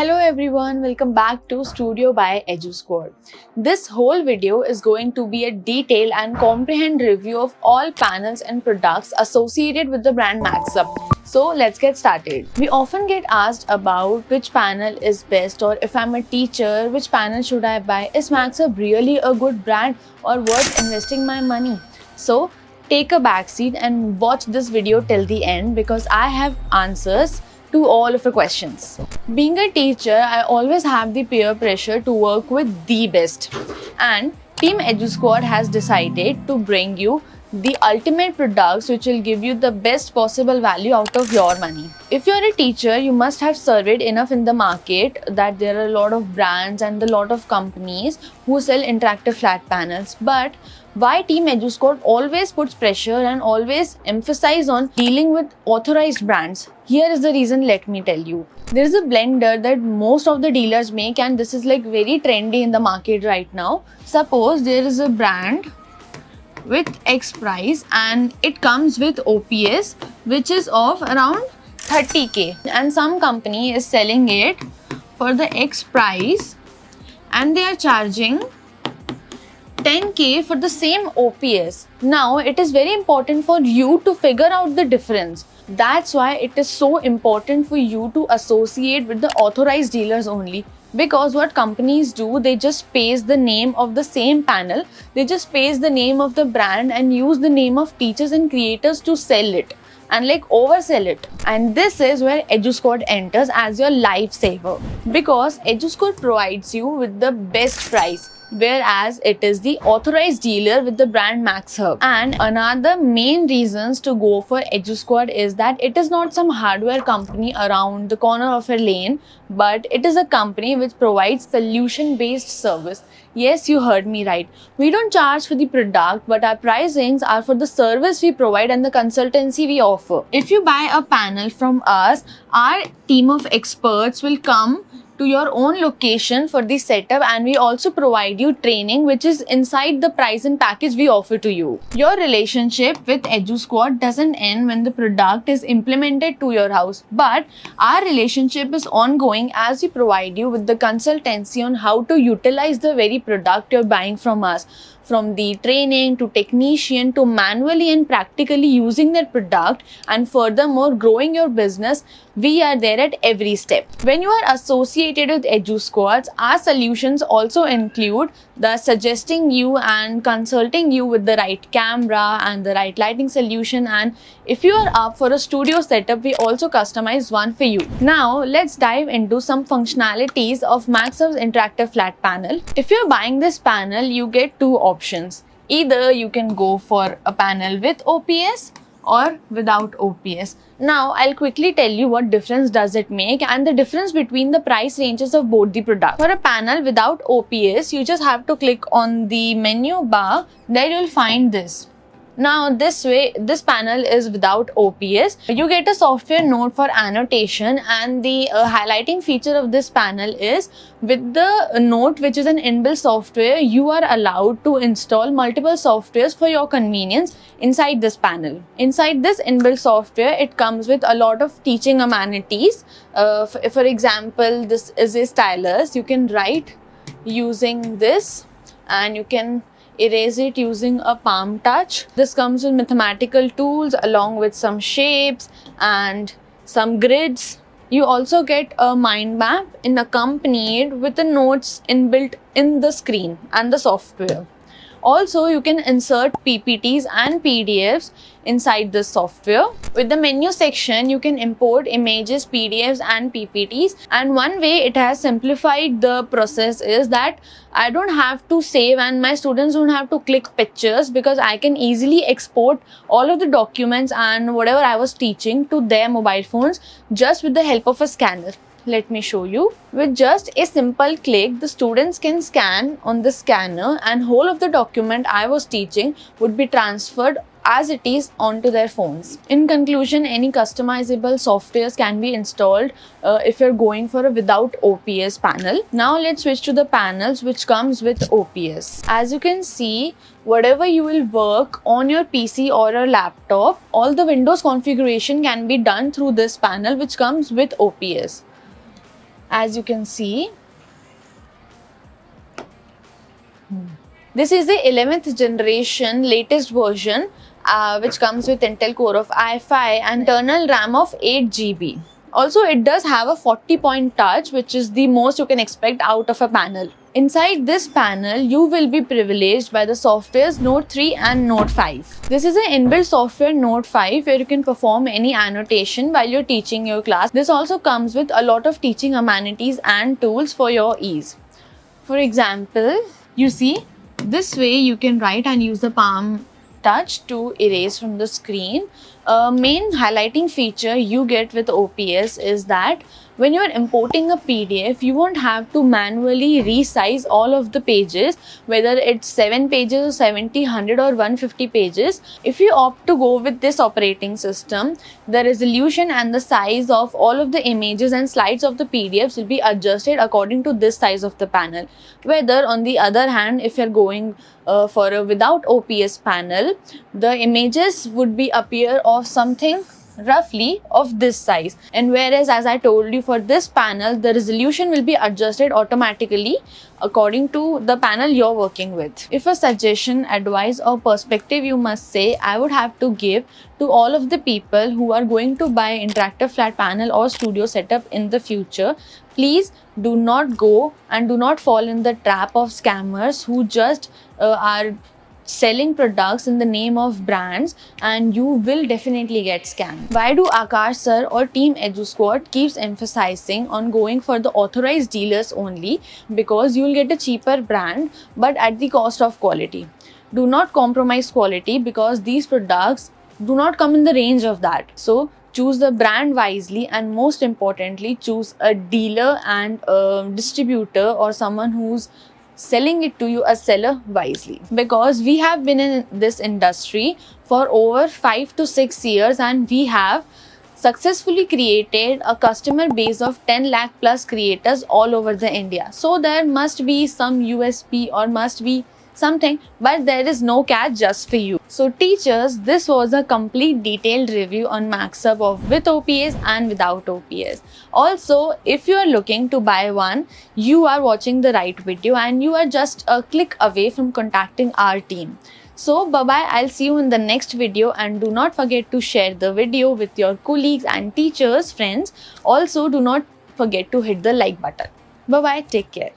Hello everyone, welcome back to Studio by Edusquadz. This whole video is going to be a detailed and comprehensive review of all panels and products associated with the brand Maxhub. So let's get started. We often get asked about which panel is best, or if I'm a teacher, which panel should I buy? Is Maxhub really a good brand or worth investing my money? So take a backseat and watch this video till the end because I have answers to all of your questions. Being a teacher, I always have the peer pressure to work with the best, and Team Edusquadz has decided to bring you the ultimate products which will give you the best possible value out of your money. If you're a teacher, you must have surveyed enough in the market that there are a lot of brands and a lot of companies who sell interactive flat panels. But why Team Edusquadz always puts pressure and always emphasize on dealing with authorized brands? Here is the reason, let me tell you. There is a blender that most of the dealers make, and this is like very trendy in the market right now. Suppose there is a brand with X price and it comes with OPS which is of around 30k, and some company is selling it for the X price and they are charging 10k for the same OPS. Now it is very important for you to figure out the difference. That's why it is so important for you to associate with the authorized dealers only. Because what companies do, they just paste the name of the same panel, they just paste the name of the brand and use the name of teachers and creators to sell it and like oversell it. And this is where Edusquadz enters as your lifesaver, because Edusquadz provides you with the best price, whereas it is the authorized dealer with the brand Maxhub. And another main reasons to go for Edusquadz is that it is not some hardware company around the corner of a lane, but it is a company which provides solution-based service. Yes, you heard me right. We don't charge for the product, but our pricings are for the service we provide and the consultancy we offer. If you buy a panel from us, our team of experts will come to your own location for the setup, and we also provide you training which is inside the price and package we offer to you. Your relationship with Edusquadz doesn't end when the product is implemented to your house, but our relationship is ongoing as we provide you with the consultancy on how to utilize the very product you're buying from us. From the training to technician to manually and practically using that product, and furthermore growing your business, we are there at every step. When you are associated with Edusquadz, our solutions also include the suggesting you and consulting you with the right camera and the right lighting solution, and if you are up for a studio setup, we also customize one for you. Now let's dive into some functionalities of Maxhub's interactive flat panel. If you're buying this panel, you get two options. Either you can go for a panel with OPS or without OPS. Now I'll quickly tell you what difference does it make and the difference between the price ranges of both the products. For a panel without OPS, you just have to click on the menu bar, there you'll find this. Now this panel is without OPS. You get a software note for annotation, and the highlighting feature of this panel is with the note, which is an inbuilt software, you are allowed to install multiple softwares for your convenience inside this panel. Inside this inbuilt software, it comes with a lot of teaching amenities. For example, this is a stylus. You can write using this and you can erase it using a palm touch. This comes with mathematical tools along with some shapes and some grids. You also get a mind map accompanied with the notes inbuilt in the screen and the software. Also, you can insert PPTs and PDFs inside this software. With the menu section, you can import images, PDFs and PPTs. And one way it has simplified the process is that I don't have to save and my students don't have to click pictures, because I can easily export all of the documents and whatever I was teaching to their mobile phones just with the help of a scanner. Let me show you. With just a simple click, the students can scan on the scanner and whole of the document I was teaching would be transferred as it is onto their phones. In conclusion, any customizable softwares can be installed if you're going for a without OPS panel. Now let's switch to the panels which comes with OPS. As you can see, whatever you will work on your PC or a laptop, all the Windows configuration can be done through this panel which comes with OPS. As you can see, this is the 11th generation latest version which comes with Intel Core of i5 and internal RAM of 8 GB. Also, it does have a 40-point touch, which is the most you can expect out of a panel. Inside this panel, you will be privileged by the softwares Note 3 and Note 5. This is an inbuilt software Note 5 where you can perform any annotation while you're teaching your class. This also comes with a lot of teaching amenities and tools for your ease. For example, you see, this way you can write and use the palm touch to erase from the screen. Main highlighting feature you get with OPS is that when you are importing a PDF, you won't have to manually resize all of the pages, whether it's 7 pages or 70, 100 or 150 pages. If you opt to go with this operating system, the resolution and the size of all of the images and slides of the PDFs will be adjusted according to this size of the panel. Whether on the other hand, if you're going for a without OPS panel, the images would be appear of something roughly of this size, and whereas as I told you, for this panel the resolution will be adjusted automatically according to the panel you're working with. If a suggestion, advice or perspective you must say I would have to give to all of the people who are going to buy interactive flat panel or studio setup in the future, please do not go and do not fall in the trap of scammers who just are selling products in the name of brands, and you will definitely get scammed. Why do Akash sir or team Edusquadz keeps emphasizing on going for the authorized dealers only? Because you will get a cheaper brand but at the cost of quality. Do not compromise quality because these products do not come in the range of that. So choose the brand wisely, and most importantly choose a dealer and a distributor or someone who's selling it to you, a seller, wisely. Because we have been in this industry for over 5 to 6 years and we have successfully created a customer base of 10 lakh plus creators all over the India. So there must be some USP or must be something, but there is no catch just for you. So teachers, this was a complete detailed review on Maxhub of with OPS and without OPS. Also, if you are looking to buy one, you are watching the right video and you are just a click away from contacting our team. So bye bye, I'll see you in the next video, and do not forget to share the video with your colleagues and teachers, friends. Also, do not forget to hit the like button. Bye bye, take care.